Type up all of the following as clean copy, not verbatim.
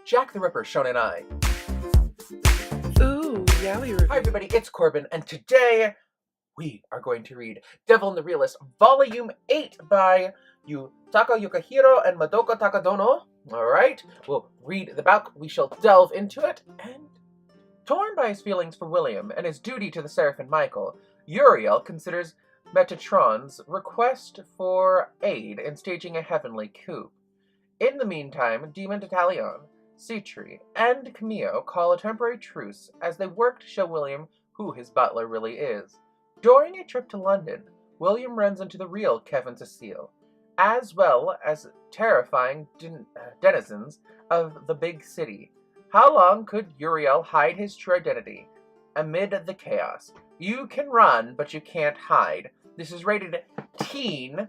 Jack the Ripper Shonen Ai. Ooh, Yaoi review. Hi everybody, it's Corbin, and today we are going to read Devil and the Realist, Volume 8 by Utako Yukihiro and Madoka Takadono. Alright, we'll read the book, we shall delve into it, and torn by his feelings for William and his duty to the Seraphim Michael, Uriel considers Metatron's request for aid in staging a heavenly coup. In the meantime, Demon Detalion, Citri, and Camille call a temporary truce as they work to show William who his butler really is. During a trip to London, William runs into the real Kevin Cecile, as well as terrifying denizens of the big city. How long could Uriel hide his true identity? Amid the chaos, you can run, but you can't hide. This is rated teen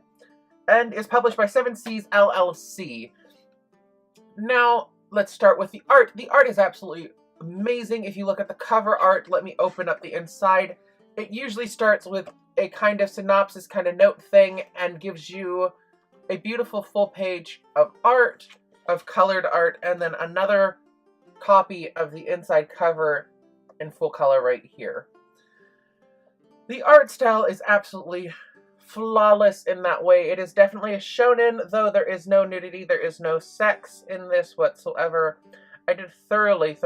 and is published by 7 Seas LLC. Now, let's start with the art. The art is absolutely amazing. If you look at the cover art, let me open up the inside. It usually starts with a kind of synopsis, kind of note thing, and gives you a beautiful full page of art, of colored art, and then another copy of the inside cover in full color right here. The art style is absolutely flawless in that way. It is definitely a shonen, though there is no nudity, there is no sex in this whatsoever. I did thoroughly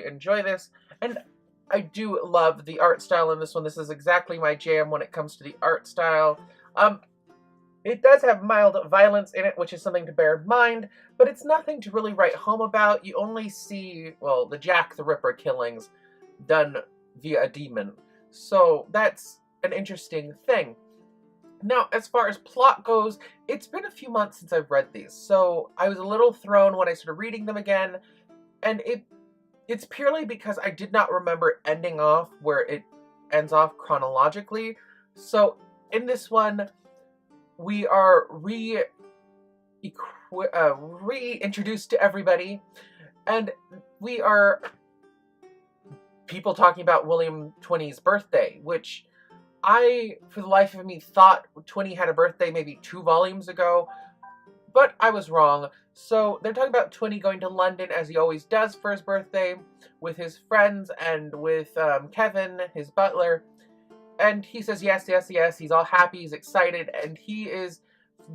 enjoy this, and I do love the art style in this one. This is exactly my jam when it comes to the art style. It does have mild violence in it, which is something to bear in mind, but it's nothing to really write home about. You only see, well, the Jack the Ripper killings done via a demon. So that's an interesting thing. Now, as far as plot goes, it's been a few months since I've read these, so I was a little thrown when I started reading them again, and it's purely because I did not remember ending off where it ends off chronologically. So in this one, we are reintroduced to everybody, and we are people talking about William Twinnie's birthday, which I, for the life of me, thought Twinnie had a birthday maybe 2 volumes ago, but I was wrong. So they're talking about Twinnie going to London, as he always does for his birthday, with his friends and with Kevin, his butler. And he says yes, he's all happy, he's excited, and he is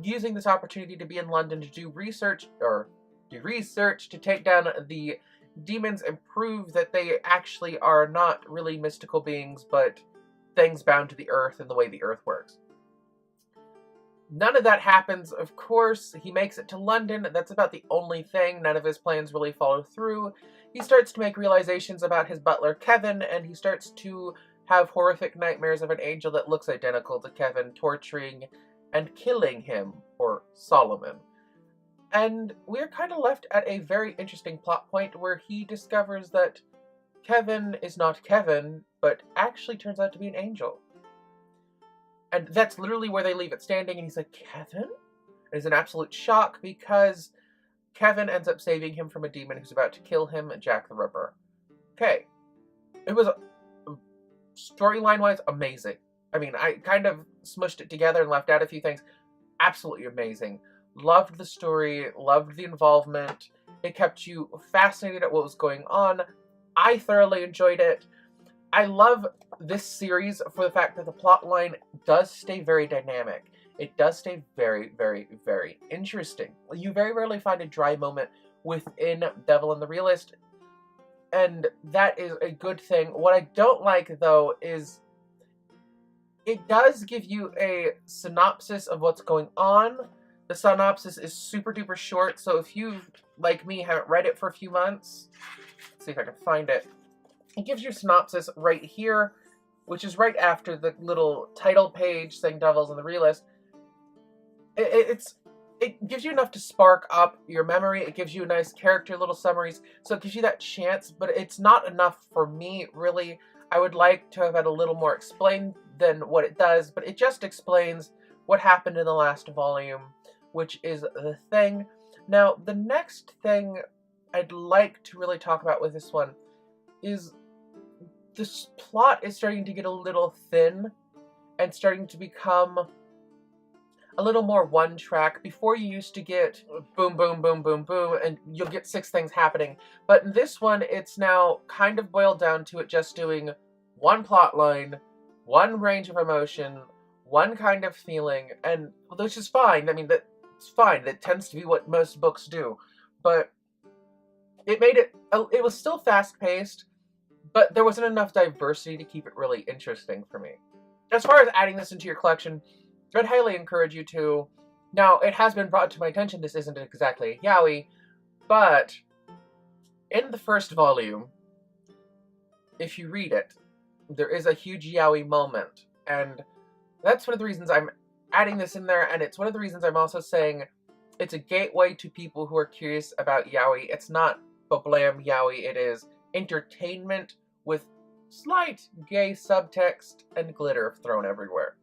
using this opportunity to be in London to do research to take down the demons and prove that they actually are not really mystical beings, but things bound to the earth and the way the earth works. None of that happens, of course. He makes it to London. That's about the only thing. None of his plans really follow through. He starts to make realizations about his butler, Kevin, and he starts to have horrific nightmares of an angel that looks identical to Kevin, torturing and killing him, or Solomon. And we're kind of left at a very interesting plot point where he discovers that Kevin is not Kevin, but actually turns out to be an angel. And that's literally where they leave it standing, and he's like, Kevin? It is an absolute shock, because Kevin ends up saving him from a demon who's about to kill him, Jack the Ripper. Okay. It was, storyline-wise, amazing. I mean, I kind of smushed it together and left out a few things. Absolutely amazing. Loved the story, loved the involvement. It kept you fascinated at what was going on. I thoroughly enjoyed it. I love this series for the fact that the plot line does stay very dynamic. It does stay very interesting. You very rarely find a dry moment within Devil and the Realist, and that is a good thing. What I don't like, though, is it does give you a synopsis of what's going on. The synopsis is super duper short, so if you, like me, haven't read it for a few months, let's see if I can find it. It gives you a synopsis right here, which is right after the little title page saying Devils and the Realist. It gives you enough to spark up your memory. It gives you nice character little summaries, so it gives you that chance, but it's not enough for me, really. I would like to have had a little more explained than what it does, but it just explains what happened in the last volume, which is the thing. Now, the next thing I'd like to really talk about with this one is this plot is starting to get a little thin and starting to become a little more one track. Before you used to get boom, boom, boom, boom, boom, and you'll get 6 things happening. But in this one, it's now kind of boiled down to it just doing one plot line, one range of emotion, one kind of feeling, and which is fine. I mean, that's fine. That tends to be what most books do. But it made it was still fast-paced, but there wasn't enough diversity to keep it really interesting for me. As far as adding this into your collection, I'd highly encourage you to. Now, it has been brought to my attention this isn't exactly a yaoi, but in the first volume, if you read it, there is a huge yaoi moment, and that's one of the reasons I'm adding this in there, and it's one of the reasons I'm also saying it's a gateway to people who are curious about yaoi. It's not bablam yaoi, it is entertainment with slight gay subtext and glitter thrown everywhere.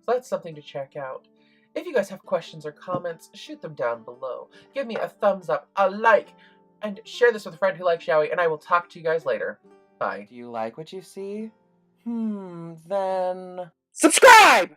So that's something to check out. If you guys have questions or comments, shoot them down below. Give me a thumbs up, a like, and share this with a friend who likes yaoi, and I will talk to you guys later. Bye. Do you like what you see? Then... subscribe!